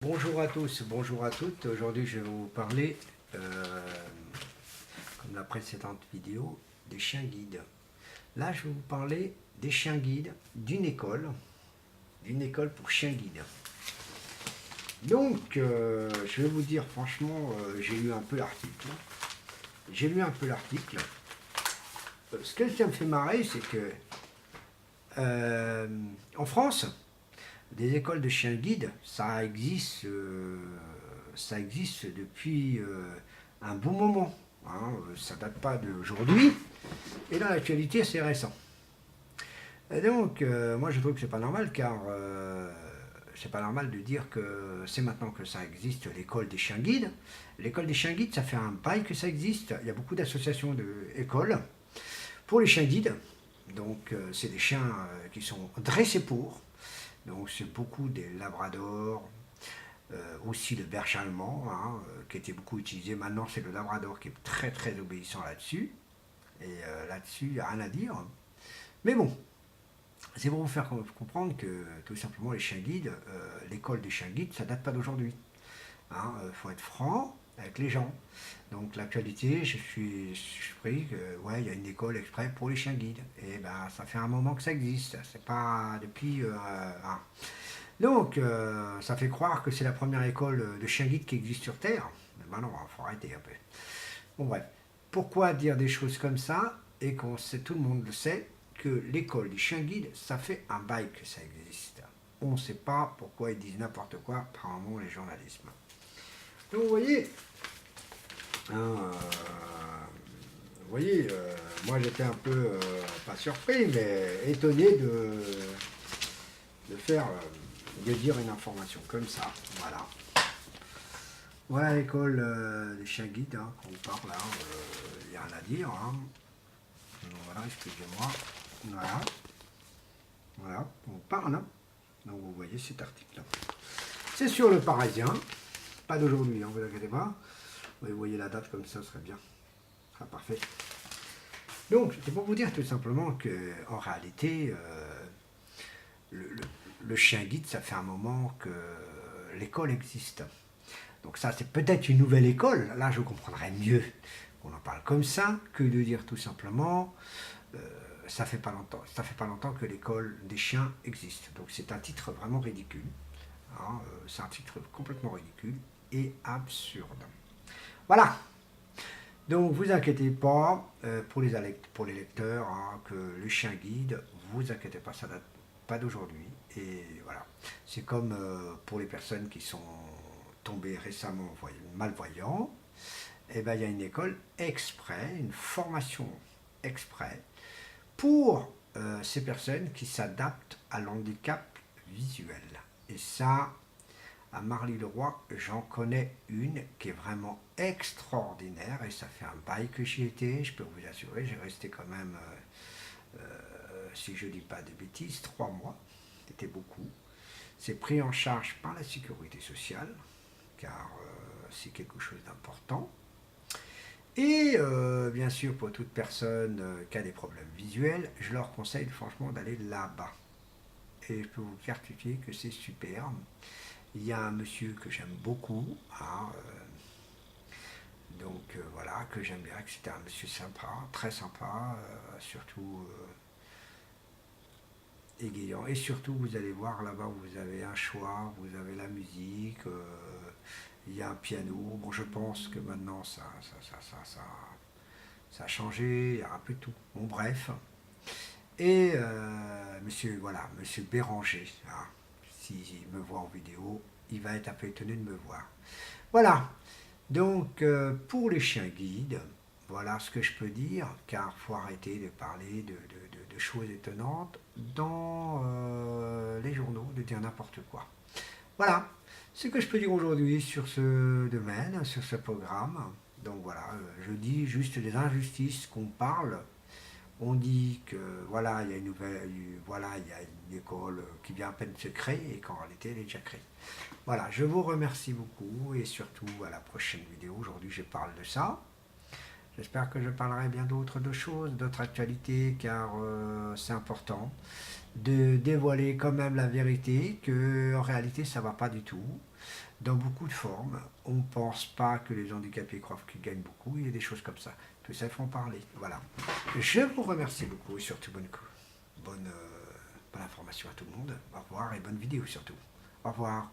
Bonjour à tous, bonjour à toutes. Aujourd'hui, je vais vous parler, comme la précédente vidéo, des chiens guides. Là, je vais vous parler des chiens guides d'une école pour chiens guides. Donc, je vais vous dire franchement, j'ai lu un peu l'article. Ce que ça me fait marrer, c'est que en France, des écoles de chiens guides, ça existe depuis un bon moment. Hein, ça date pas d'aujourd'hui. Et dans l'actualité, c'est récent. Et donc, moi, je trouve que c'est pas normal, car c'est pas normal de dire que c'est maintenant que ça existe, l'école des chiens guides. L'école des chiens guides, ça fait un bail que ça existe. Il y a beaucoup d'associations d'écoles pour les chiens guides. Donc, c'est des chiens qui sont dressés pour. Donc c'est beaucoup des labradors, aussi le berger allemand, hein, qui était beaucoup utilisé. Maintenant c'est le labrador qui est très très obéissant là-dessus. Et là-dessus, il n'y a rien à dire. Mais bon, c'est pour vous faire comprendre que tout simplement les chiens guides, l'école des chiens guides, ça date pas d'aujourd'hui. Hein, faut être franc avec les gens. Donc l'actualité, je suis surpris que ouais, il y a une école exprès pour les chiens guides. Et ben ça fait un moment que ça existe. C'est pas depuis. Hein. Donc ça fait croire que c'est la première école de chiens guides qui existe sur Terre. Mais ben non, faut arrêter un peu. Bon bref. Pourquoi dire des choses comme ça et qu'on sait, tout le monde le sait, que l'école des chiens guides, ça fait un bail que ça existe. On ne sait pas pourquoi ils disent n'importe quoi, apparemment les journalistes. Donc hein, vous voyez, moi j'étais un peu, pas surpris, mais étonné de faire, de dire une information comme ça. Voilà. Voilà l'école des chiens guides, hein, qu'on parle là, il n'y a rien à dire. Hein. Donc, voilà, excusez-moi. Voilà. Voilà, on parle. Hein. Donc vous voyez cet article-là. C'est sur le Parisien, pas d'aujourd'hui, hein, vous inquiétez pas. Vous voyez la date comme ça, ce serait bien. Ce sera parfait. Donc, c'est pour vous dire tout simplement que, en réalité, le chien guide, ça fait un moment que l'école existe. Donc ça, c'est peut-être une nouvelle école. Là, je comprendrais mieux qu'on en parle comme ça que de dire tout simplement, ça fait pas longtemps que l'école des chiens existe. Donc c'est un titre vraiment ridicule. Hein, c'est un titre complètement ridicule et absurde. Voilà. Donc vous inquiétez pas pour les lecteurs, hein, que le chien guide, vous inquiétez pas, ça date pas d'aujourd'hui. Et voilà. C'est comme pour les personnes qui sont tombées récemment malvoyants. Et ben il y a une école exprès, une formation exprès pour ces personnes qui s'adaptent à l'handicap visuel. Et ça, à Marly-le-Roi, j'en connais une qui est vraiment extraordinaire et ça fait un bail que j'y étais, je peux vous assurer, j'ai resté quand même, si je ne dis pas de bêtises, 3 mois, c'était beaucoup. C'est pris en charge par la sécurité sociale, car c'est quelque chose d'important. Et bien sûr, pour toute personne qui a des problèmes visuels, je leur conseille franchement d'aller là-bas. Et je peux vous certifier que c'est superbe. Il y a un monsieur que j'aime beaucoup, hein, donc voilà, que j'aime bien, que c'était un monsieur sympa, très sympa, surtout égayant. Et surtout, vous allez voir là-bas, vous avez un choix, vous avez la musique, il y a un piano. Bon, je pense que maintenant, ça a changé, il y a un peu tout. Bon, bref. Et monsieur Béranger, hein, s'il me voit en vidéo, il va être un peu étonné de me voir. Voilà. Donc, pour les chiens guides, voilà ce que je peux dire, car il faut arrêter de parler de choses étonnantes dans les journaux, de dire n'importe quoi. Voilà ce que je peux dire aujourd'hui sur ce domaine, sur ce programme. Donc voilà, je dis juste des injustices qu'on parle. On dit que voilà, il y a voilà, il y a une école qui vient à peine de se créer et qu'en réalité elle est déjà créée. Voilà, je vous remercie beaucoup et surtout à la prochaine vidéo. Aujourd'hui je parle de ça. J'espère que je parlerai bien d'autres choses, d'autres actualités, car c'est important. de dévoiler quand même la vérité, que en réalité ça va pas du tout. Dans beaucoup de formes, on ne pense pas que les handicapés croient qu'ils gagnent beaucoup, il y a des choses comme ça. Tout ça, il faut en parler. Voilà. Je vous remercie beaucoup et surtout bonne information à tout le monde. Au revoir et bonne vidéo surtout. Au revoir.